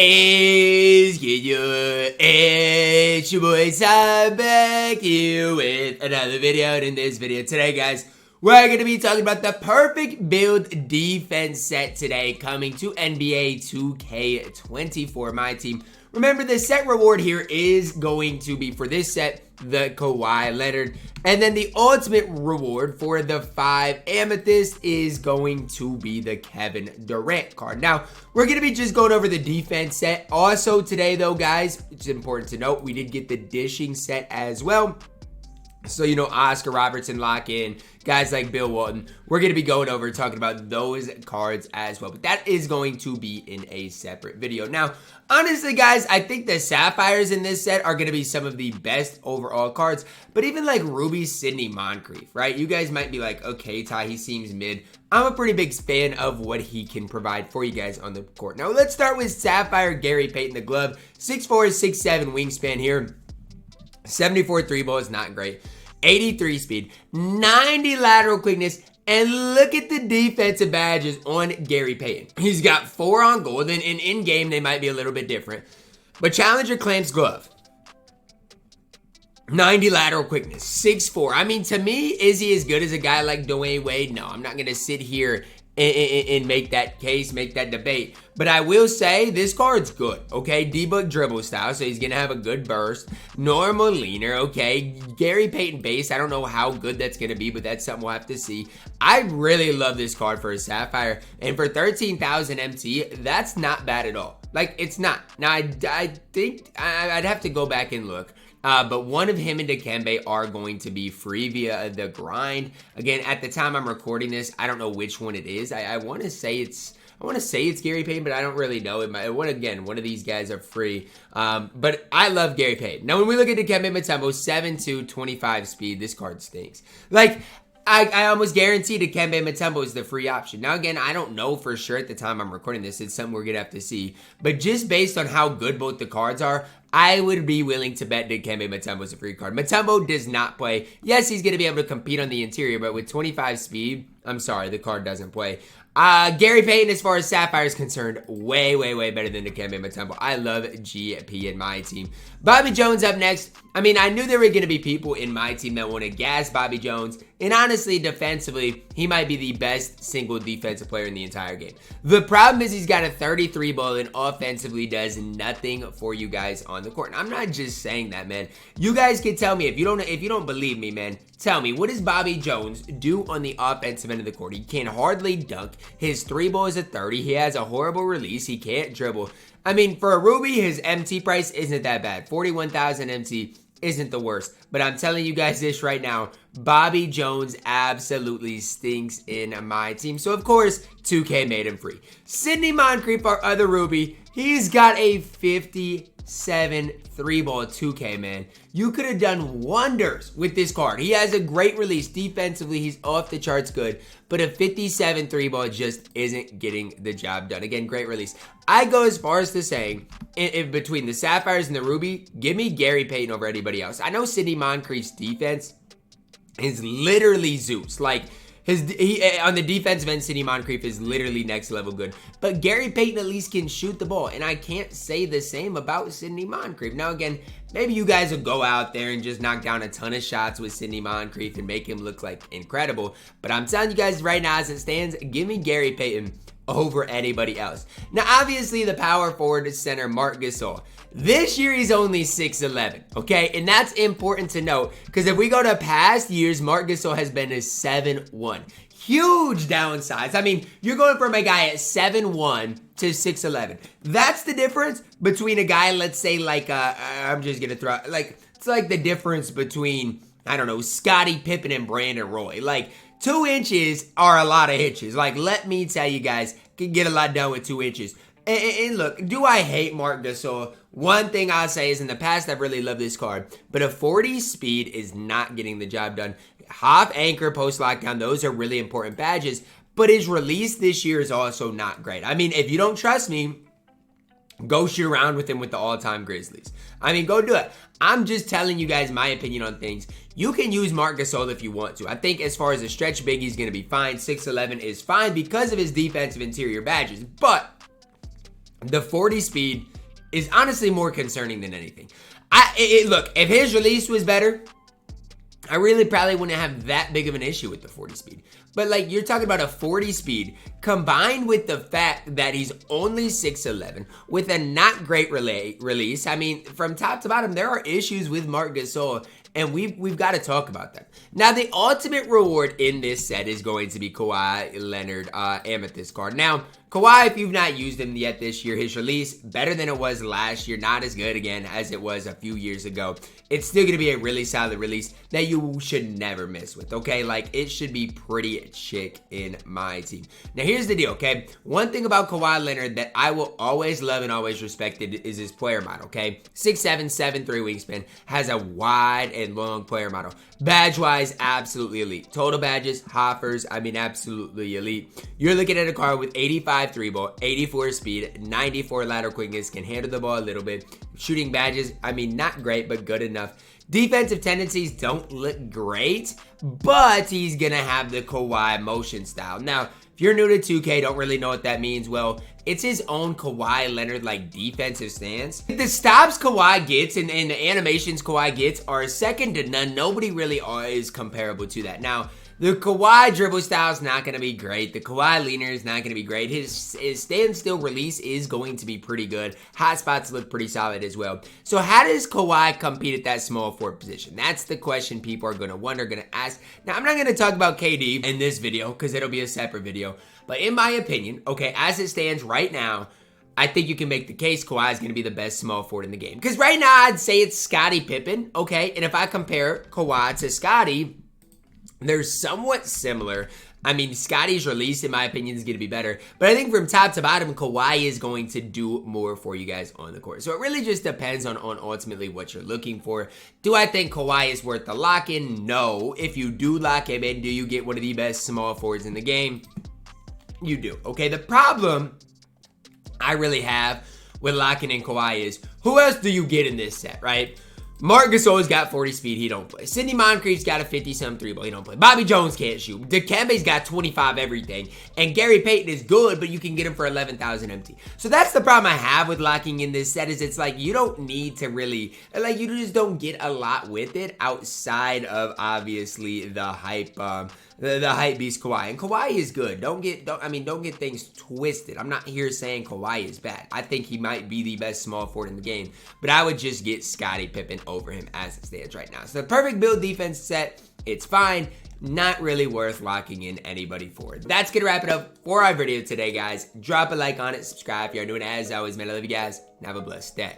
is good? It's your boy Sam back here with another video. And in this video today, guys, we're going to be talking about the perfect build defense set today coming to NBA 2K24 MyTEAM. Remember, the set reward here is going to be, for this set, the Kawhi Leonard. And then the ultimate reward for the 5 amethyst is going to be the Kevin Durant card. Now, we're going to be just going over the defense set. Also today, though, guys, it's important to note, we did get the dishing set as well. So, you know, Oscar Robertson lock-in, guys like Bill Walton. We're going to be going over talking about those cards as well. But that is going to be in a separate video. Now, honestly, guys, I think the sapphires in this set are going to be some of the best overall cards. But even like Ruby Sidney Moncrief, right? You guys might be like, okay, Ty, he seems mid. I'm a pretty big fan of what he can provide for you guys on the court. Now, let's start with sapphire Gary Payton, the glove. 6'4", 6'7" wingspan here. 74 3 ball is not great. 83 speed, 90 lateral quickness, and look at the defensive badges on Gary Payton. He's got 4 on gold, and in-game they might be a little bit different. But Challenger clamps glove. 90 lateral quickness, 6'4". I mean, to me, is he as good as a guy like Dwayne Wade? No, I'm not going to sit here and make that case, make that debate. But I will say this card's good, okay? D-Book dribble style, so he's going to have a good burst. Normal leaner, okay? Gary Payton base, I don't know how good that's going to be, but that's something we'll have to see. I really love this card for a sapphire. And for 13,000 MT, that's not bad at all. Like, it's not. Now, I think I'd have to go back and look. But one of him and Dikembe are going to be free via the grind. Again, at the time I'm recording this, I don't know which one it is. I want to say it's Gary Payton, but I don't really know. One of these guys are free. But I love Gary Payton. Now, when we look at Dikembe Mutombo, 7'2", 25 speed, this card stinks. Like, I almost guarantee Dikembe Mutombo is the free option. Now, again, I don't know for sure at the time I'm recording this. It's something we're going to have to see. But just based on how good both the cards are, I would be willing to bet Dikembe Mutombo is a free card. Mutombo does not play. Yes, he's going to be able to compete on the interior, but with 25 speed, I'm sorry, the card doesn't play. Gary Payton, as far as sapphire is concerned, way better than Dikembe Mutombo. I love GP in my team. Bobby Jones up next. I mean, I knew there were going to be people in my team that want to gas Bobby Jones. And honestly, defensively, he might be the best single defensive player in the entire game. The problem is he's got a 33 ball and offensively does nothing for you guys on the court. And I'm not just saying that, man. You guys can tell me if you don't believe me, man. Tell me, what does Bobby Jones do on the offensive end of the court? He can hardly dunk. His 3 ball is a 30. He has a horrible release. He can't dribble. I mean, for a Ruby, his MT price isn't that bad. 41,000 MT isn't the worst. But I'm telling you guys this right now, Bobby Jones absolutely stinks in my team. So, of course, 2K made him free. Sidney Moncrief, our other Ruby, he's got a 57 3-ball 2K, man. You could have done wonders with this card. He has a great release. Defensively, he's off the charts good. But a 57 3-ball just isn't getting the job done. Again, great release. I go as far as to saying, in between the sapphires and the ruby, give me Gary Payton over anybody else. I know Sidney Moncrief's defense is literally Zeus. Like, on the defensive end, Sidney Moncrief is literally next level good. But Gary Payton at least can shoot the ball. And I can't say the same about Sidney Moncrief. Now, again, maybe you guys will go out there and just knock down a ton of shots with Sidney Moncrief and make him look like incredible. But I'm telling you guys right now as it stands, give me Gary Payton over anybody else. Now, obviously, the power forward center, Marc Gasol. This year, he's only 6'11", okay? And that's important to note, because if we go to past years, Marc Gasol has been a 7'1". Huge downsides. I mean, you're going from a guy at 7'1" to 6'11". That's the difference between a guy, let's say, like, I'm just going to throw, like, it's like the difference between, I don't know, Scottie Pippen and Brandon Roy. Like, 2 inches are a lot of inches. Like, let me tell you guys, can get a lot done with 2 inches. And look, do I hate Marc Gasol? One thing I'll say is in the past, I've really loved this card. But a 40 speed is not getting the job done. Hop, anchor, post lockdown, those are really important badges. But his release this year is also not great. I mean, if you don't trust me, go shoot around with him with the all-time Grizzlies. I mean, go do it. I'm just telling you guys my opinion on things. You can use Marc Gasol if you want to. I think as far as a stretch big, he's going to be fine. 6'11" is fine because of his defensive interior badges. But The 40 speed is honestly more concerning than anything. Look, if his release was better, I really probably wouldn't have that big of an issue with the 40 speed. But like, you're talking about a 40 speed combined with the fact that he's only 6'11", with a not great release. I mean, from top to bottom, there are issues with Marc Gasol, and we've got to talk about them. Now, the ultimate reward in this set is going to be Kawhi Leonard amethyst card. Now, Kawhi, if you've not used him yet this year, his release, better than it was last year. Not as good, again, as it was a few years ago. It's still going to be a really solid release that you should never miss with, okay? Like, it should be pretty chic in my team. Now, here's the deal, okay? One thing about Kawhi Leonard that I will always love and always respect is his player model, okay? 6'7", 7'3" wingspan, has a wide and long player model. Badge-wise, absolutely elite. Total badges, hoppers, I mean, absolutely elite. You're looking at a card with 85 3-ball, 84 speed, 94 lateral quickness, can handle the ball a little bit. Shooting badges, I mean, not great, but good enough. Defensive tendencies don't look great, but he's going to have the Kawhi motion style. Now, if you're new to 2K, don't really know what that means, well, it's his own Kawhi Leonard like defensive stance. The stops Kawhi gets and the animations Kawhi gets are second to none. Nobody really is comparable to that. Now, the Kawhi dribble style is not going to be great. The Kawhi leaner is not going to be great. His standstill release is going to be pretty good. Hot spots look pretty solid as well. So how does Kawhi compete at that small forward position? That's the question people are going to wonder, going to ask. Now, I'm not going to talk about KD in this video because it'll be a separate video. But in my opinion, okay, as it stands right now, I think you can make the case Kawhi is going to be the best small forward in the game. Because right now, I'd say it's Scottie Pippen, okay? And if I compare Kawhi to Scottie, they're somewhat similar. I mean, Scottie's release, in my opinion, is going to be better. But I think from top to bottom, Kawhi is going to do more for you guys on the court. So it really just depends on ultimately what you're looking for. Do I think Kawhi is worth the lock-in? No. If you do lock him in, do you get one of the best small forwards in the game? You do. Okay, the problem I really have with locking in Kawhi is, who else do you get in this set, right? Marc Gasol's got 40 speed, he don't play. Sidney Moncrief's got a 50-some 3-ball, he don't play. Bobby Jones can't shoot. Dikembe's got 25 everything. And Gary Payton is good, but you can get him for 11,000 empty. So that's the problem I have with locking in this set, is it's like you don't need to really, like, you just don't get a lot with it outside of obviously the hype, the hype beast Kawhi. And Kawhi is good. Don't get things twisted. I'm not here saying Kawhi is bad. I think he might be the best small forward in the game, but I would just get Scottie Pippen over him as it stands right now. So the perfect build defense set, it's fine. Not really worth locking in anybody for. That's gonna wrap it up for our video today, guys. Drop a like on it, subscribe if you're new, and as always, man, I love you guys, and have a blessed day.